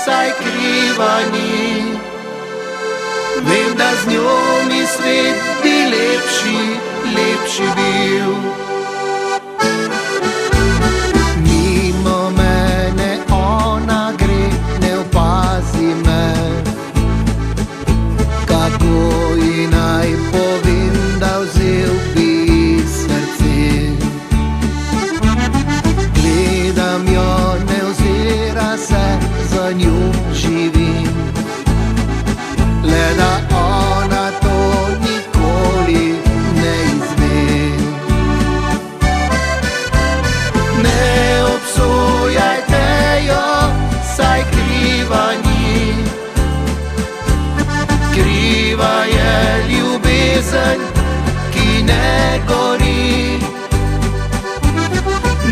saj kriva ni. Vem, da z njo mi svet bi lepši, lepši bil. Mimo mene ona gre, ne opazi me, kako ji naj povem, da vzel bi srce. Gledam jo, ne ozira se, za njo živim, le da ona to nikoli ne izve. Ne obsojajte jo, saj kriva ni. Kriva je ljubezen, ki ne gori.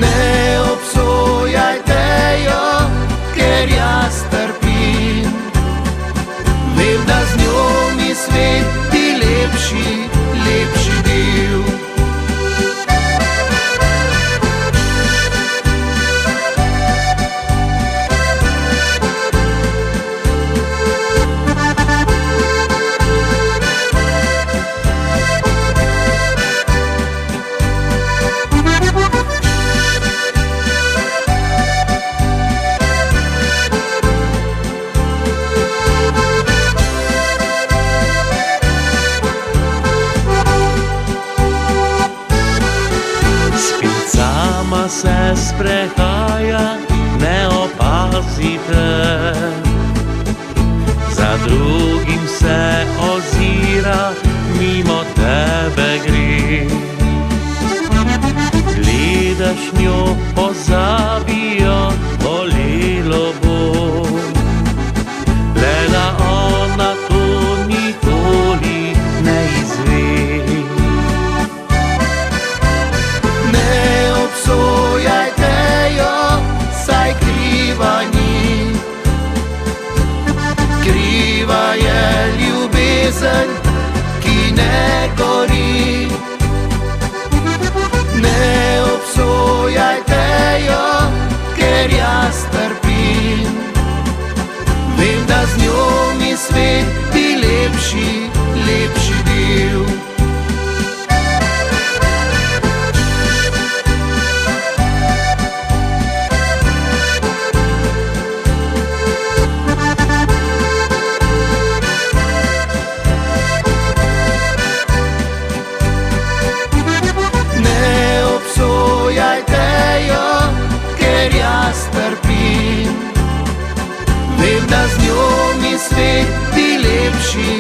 Ne obsojajte jo, ker jaz trpim. Vem, da z njo mi svet bi lepši, lepši bil. Sama se sprehaja, ne opazite, za drugim se ozira, mimo tebe gre. Gledaš njo, pozabi jo, bolelo bo, le da ona to nikoli ne izve. Obsojajte jo, saj kriva ni. Kriva je ljubezen, ki ne gori. Ne obsojajte jo, ker jaz trpim. Vem, da z njo mi svet bi lepši, lepši bil. Trpim. Vem, da z njo mi svet bi lepši,